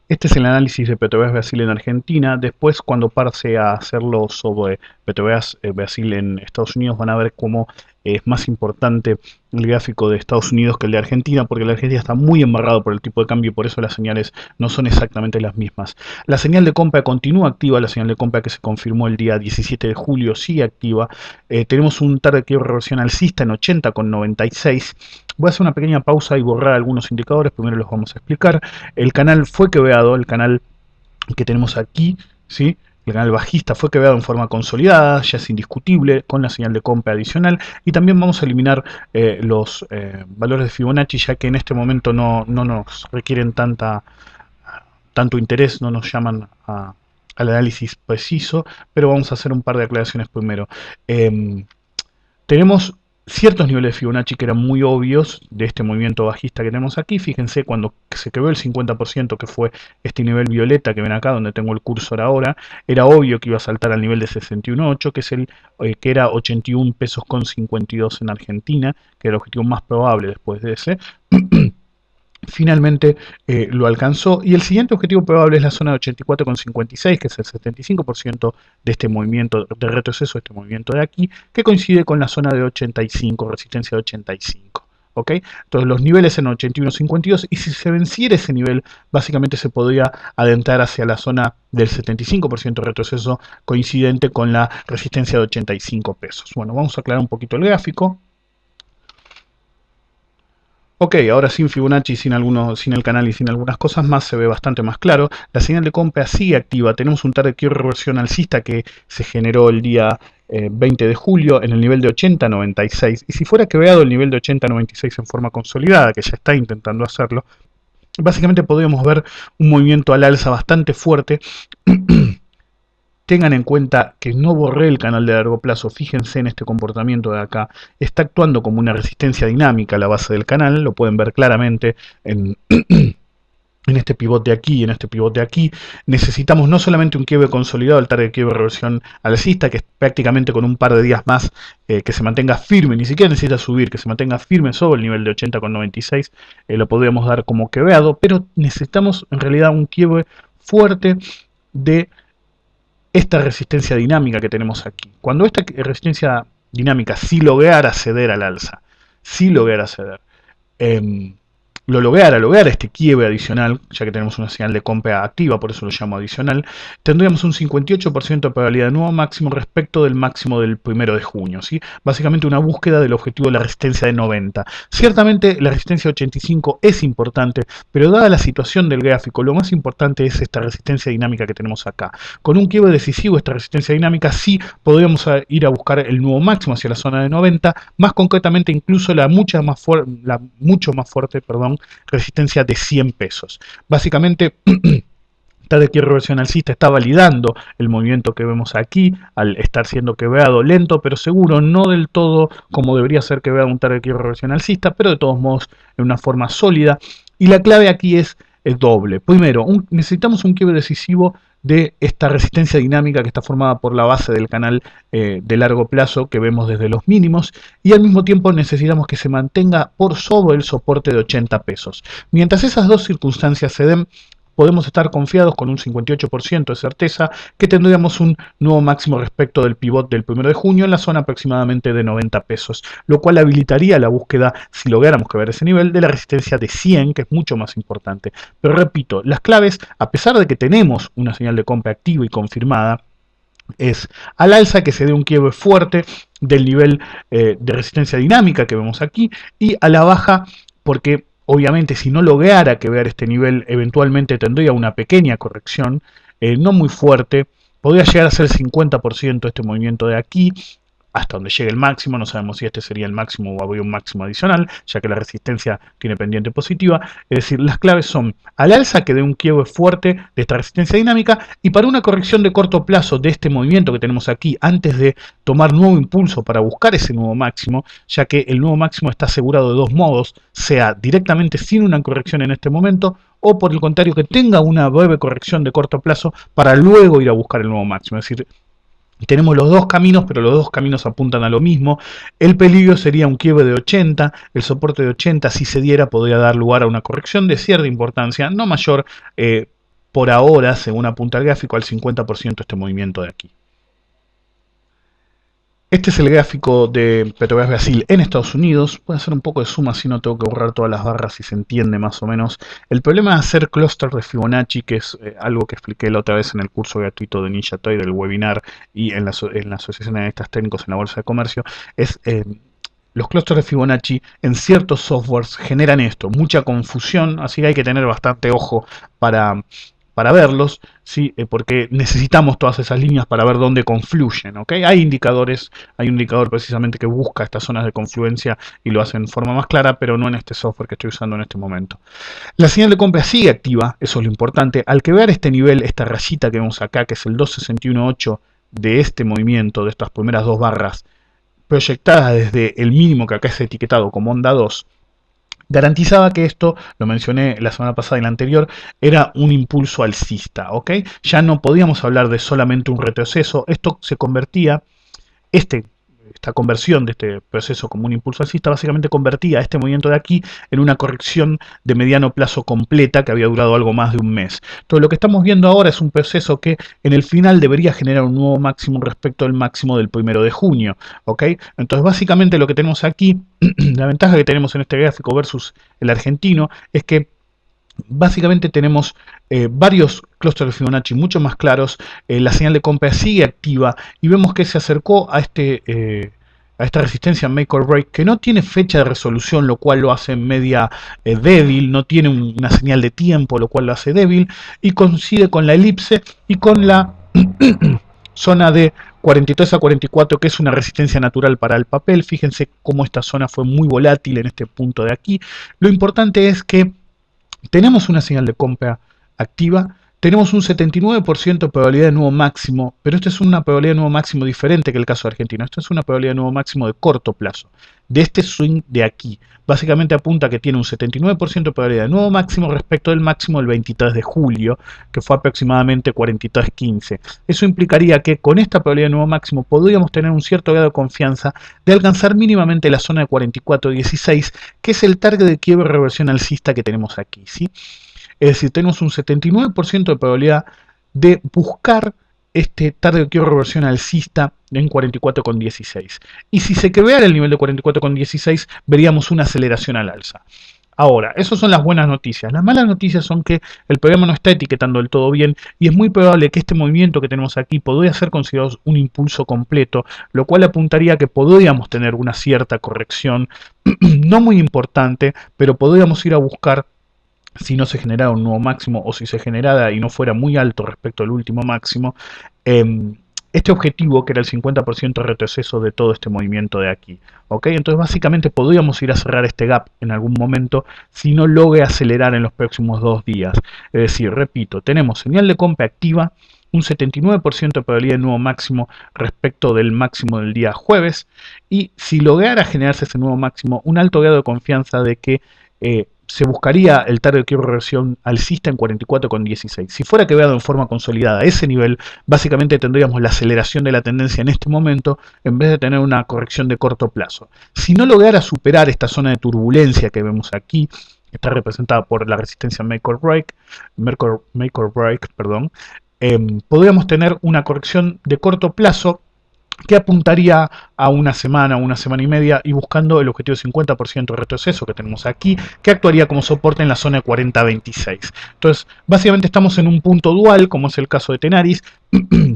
Este es el análisis de Petrobras Brasil en Argentina. Después, cuando pase a hacerlo sobre Petrobras Brasil en Estados Unidos, van a ver cómo es más importante el gráfico de Estados Unidos que el de Argentina, porque la Argentina está muy embarrado por el tipo de cambio y por eso las señales no son exactamente las mismas. La señal de compra continúa activa, la señal de compra que se confirmó el día 17 de julio sigue activa. Tenemos un target de reversión alcista en 80,96. Voy a hacer una pequeña pausa y borrar algunos indicadores, primero los vamos a explicar. El canal fue quebrado, el canal que tenemos aquí, ¿sí? El canal bajista fue quebrado en forma consolidada, ya es indiscutible, con la señal de compra adicional. Y también vamos a eliminar los valores de Fibonacci, ya que en este momento no nos requieren tanto interés, no nos llaman al análisis preciso, pero vamos a hacer un par de aclaraciones primero. Tenemos ciertos niveles de Fibonacci que eran muy obvios de este movimiento bajista que tenemos aquí. Fíjense cuando se quebró el 50%, que fue este nivel violeta que ven acá donde tengo el cursor ahora, era obvio que iba a saltar al nivel de 61.8, que es que era 81 pesos con 52 en Argentina, que era el objetivo más probable después de ese. Finalmente lo alcanzó, y el siguiente objetivo probable es la zona de 84,56, que es el 75% de este movimiento de retroceso, este movimiento de aquí, que coincide con la zona de 85, resistencia de 85. ¿Ok? Entonces los niveles en 81,52, y si se venciera ese nivel, básicamente se podría adentrar hacia la zona del 75% de retroceso, coincidente con la resistencia de 85 pesos. Bueno, vamos a aclarar un poquito el gráfico. Ok, ahora sin Fibonacci, sin el canal y sin algunas cosas más, se ve bastante más claro. La señal de compra sigue activa. Tenemos un target de reversión alcista que se generó el día 20 de julio en el nivel de 80.96. Y si fuera quebrado el nivel de 80.96 en forma consolidada, que ya está intentando hacerlo, básicamente podríamos ver un movimiento al alza bastante fuerte. Tengan en cuenta que no borré el canal de largo plazo, fíjense en este comportamiento de acá, está actuando como una resistencia dinámica a la base del canal, lo pueden ver claramente en, en este pivote aquí y en este pivote aquí. Necesitamos no solamente un quiebre consolidado, el target de quiebre reversión alcista, que es prácticamente con un par de días más que se mantenga firme, ni siquiera necesita subir, que se mantenga firme sobre el nivel de 80,96, lo podríamos dar como quebrado, pero necesitamos en realidad un quiebre fuerte de esta resistencia dinámica que tenemos aquí. Cuando esta resistencia dinámica sí lograra ceder al alza, sí lograra ceder, lograr este quiebre adicional, ya que tenemos una señal de compra activa, por eso lo llamo adicional, tendríamos un 58% de probabilidad de nuevo máximo respecto del máximo del 1 de junio. ¿Sí? Básicamente una búsqueda del objetivo de la resistencia de 90. Ciertamente la resistencia de 85 es importante, pero dada la situación del gráfico, lo más importante es esta resistencia dinámica que tenemos acá. Con un quiebre decisivo, esta resistencia dinámica, sí podríamos ir a buscar el nuevo máximo hacia la zona de 90, más concretamente incluso la mucho más fuerte, resistencia de 100 pesos. Básicamente, target de reversión alcista está validando el movimiento que vemos aquí, al estar siendo quebrado lento pero seguro, no del todo como debería ser quebrado un target de reversión alcista, pero de todos modos en una forma sólida. Y la clave aquí es doble. Primero, necesitamos un quiebre decisivo de esta resistencia dinámica que está formada por la base del canal de largo plazo que vemos desde los mínimos, y al mismo tiempo necesitamos que se mantenga por sobre el soporte de 80 pesos. Mientras esas dos circunstancias se den, podemos estar confiados con un 58% de certeza que tendríamos un nuevo máximo respecto del pivot del 1 de junio en la zona aproximadamente de 90 pesos, lo cual habilitaría la búsqueda, si lográramos que ver ese nivel, de la resistencia de 100, que es mucho más importante. Pero repito, las claves, a pesar de que tenemos una señal de compra activa y confirmada, es al alza que se dé un quiebre fuerte del nivel de resistencia dinámica que vemos aquí, y a la baja porque obviamente si no lograra que ver este nivel, eventualmente tendría una pequeña corrección, no muy fuerte, podría llegar a ser 50% este movimiento de aquí, hasta donde llegue el máximo. No sabemos si este sería el máximo o habría un máximo adicional, ya que la resistencia tiene pendiente positiva. Es decir, las claves son al alza que dé un quiebre fuerte de esta resistencia dinámica, y para una corrección de corto plazo de este movimiento que tenemos aquí, antes de tomar nuevo impulso para buscar ese nuevo máximo, ya que el nuevo máximo está asegurado de dos modos, sea directamente sin una corrección en este momento, o por el contrario que tenga una breve corrección de corto plazo para luego ir a buscar el nuevo máximo. Es decir, tenemos los dos caminos, pero los dos caminos apuntan a lo mismo. El peligro sería un quiebre de 80, el soporte de 80 si se diera podría dar lugar a una corrección de cierta importancia, no mayor, por ahora, según apunta el gráfico, al 50% este movimiento de aquí. Este es el gráfico de Petrobras Brasil en Estados Unidos. Puede hacer un poco de suma, si no tengo que borrar todas las barras y se entiende más o menos. El problema de hacer clúster de Fibonacci, que es algo que expliqué la otra vez en el curso gratuito de Ninja Trade, del webinar, y en la Asociación de Analistas Técnicos en la Bolsa de Comercio, es los clústeres de Fibonacci en ciertos softwares generan esto, mucha confusión, así que hay que tener bastante ojo para verlos, ¿sí? Porque necesitamos todas esas líneas para ver dónde confluyen, ¿ok? Hay indicadores, hay un indicador precisamente que busca estas zonas de confluencia y lo hace en forma más clara, pero no en este software que estoy usando en este momento. La señal de compra sigue activa, eso es lo importante. Al que ver este nivel, esta rayita que vemos acá, que es el 261.8 de este movimiento, de estas primeras dos barras, proyectadas desde el mínimo que acá es etiquetado como onda 2, garantizaba que esto, lo mencioné la semana pasada y la anterior, era un impulso alcista, ¿ok? Ya no podíamos hablar de solamente un retroceso, esto se convertía, esta conversión de este proceso como un impulso alcista básicamente convertía este movimiento de aquí en una corrección de mediano plazo completa que había durado algo más de un mes. Entonces lo que estamos viendo ahora es un proceso que en el final debería generar un nuevo máximo respecto al máximo del 1 de junio, ¿ok? Entonces básicamente lo que tenemos aquí, la ventaja que tenemos en este gráfico versus el argentino, es que básicamente tenemos varios clústeres de Fibonacci mucho más claros, la señal de compra sigue activa y vemos que se acercó a esta resistencia make or break que no tiene fecha de resolución, lo cual lo hace media débil, no tiene una señal de tiempo, lo cual lo hace débil, y coincide con la elipse y con la zona de 43 a 44, que es una resistencia natural para el papel. Fíjense cómo esta zona fue muy volátil en este punto de aquí. Lo importante es que tenemos una señal de compra activa, tenemos un 79% de probabilidad de nuevo máximo, pero esto es una probabilidad de nuevo máximo diferente que el caso argentino. Esto es una probabilidad de nuevo máximo de corto plazo, de este swing de aquí. Básicamente apunta que tiene un 79% de probabilidad de nuevo máximo respecto del máximo del 23 de julio, que fue aproximadamente 43.15. Eso implicaría que con esta probabilidad de nuevo máximo podríamos tener un cierto grado de confianza de alcanzar mínimamente la zona de 44.16, que es el target de quiebre reversión alcista que tenemos aquí, ¿sí? Es decir, tenemos un 79% de probabilidad de buscar este target de quiebre reversión alcista en 44.16. Y si se quebrara el nivel de 44.16, veríamos una aceleración al alza. Ahora, esas son las buenas noticias. Las malas noticias son que el programa no está etiquetando del todo bien y es muy probable que este movimiento que tenemos aquí podría ser considerado un impulso completo, lo cual apuntaría a que podríamos tener una cierta corrección, no muy importante, pero podríamos ir a buscar, si no se generara un nuevo máximo o si se generara y no fuera muy alto respecto al último máximo, este objetivo que era el 50% de retroceso de todo este movimiento de aquí. ¿Ok? Entonces básicamente podríamos ir a cerrar este gap en algún momento si no logre acelerar en los próximos 2 días. Es decir, repito, tenemos señal de compra activa, un 79% de probabilidad de nuevo máximo respecto del máximo del día jueves, y si lograra generarse ese nuevo máximo, un alto grado de confianza de que se buscaría el target de quiebre reversión alcista en 44.16. Si fuera quebrado en forma consolidada a ese nivel, básicamente tendríamos la aceleración de la tendencia en este momento en vez de tener una corrección de corto plazo. Si no lograra superar esta zona de turbulencia que vemos aquí, que está representada por la resistencia make or break, perdón, podríamos tener una corrección de corto plazo que apuntaría a una semana y media y buscando el objetivo de 50% de retroceso que tenemos aquí, que actuaría como soporte en la zona de 40.26. Entonces, básicamente estamos en un punto dual, como es el caso de Tenaris.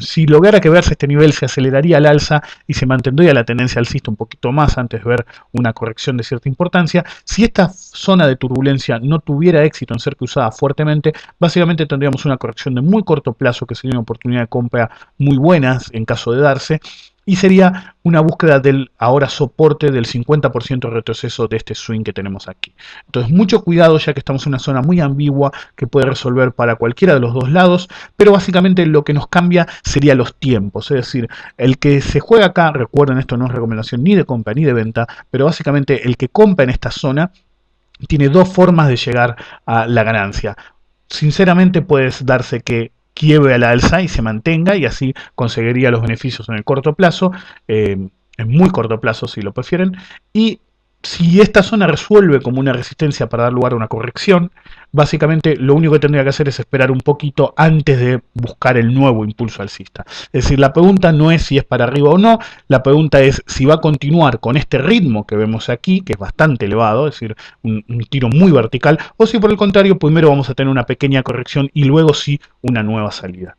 Si lograra que verse este nivel, se aceleraría al alza y se mantendría la tendencia alcista un poquito más antes de ver una corrección de cierta importancia. Si esta zona de turbulencia no tuviera éxito en ser cruzada fuertemente, básicamente tendríamos una corrección de muy corto plazo, que sería una oportunidad de compra muy buena en caso de darse, y sería una búsqueda del ahora soporte del 50% de retroceso de este swing que tenemos aquí. Entonces mucho cuidado, ya que estamos en una zona muy ambigua que puede resolver para cualquiera de los dos lados, pero básicamente lo que nos cambia sería los tiempos. Es decir, el que se juega acá, recuerden, esto no es recomendación ni de compra ni de venta, pero básicamente el que compra en esta zona tiene dos formas de llegar a la ganancia. Sinceramente puede darse que quiebre a la alza y se mantenga, y así conseguiría los beneficios en el corto plazo, en muy corto plazo si lo prefieren, y Si esta zona resuelve como una resistencia para dar lugar a una corrección, básicamente lo único que tendría que hacer es esperar un poquito antes de buscar el nuevo impulso alcista. Es decir, la pregunta no es si es para arriba o no, la pregunta es si va a continuar con este ritmo que vemos aquí, que es bastante elevado, es decir, un tiro muy vertical, o si por el contrario primero vamos a tener una pequeña corrección y luego sí una nueva salida.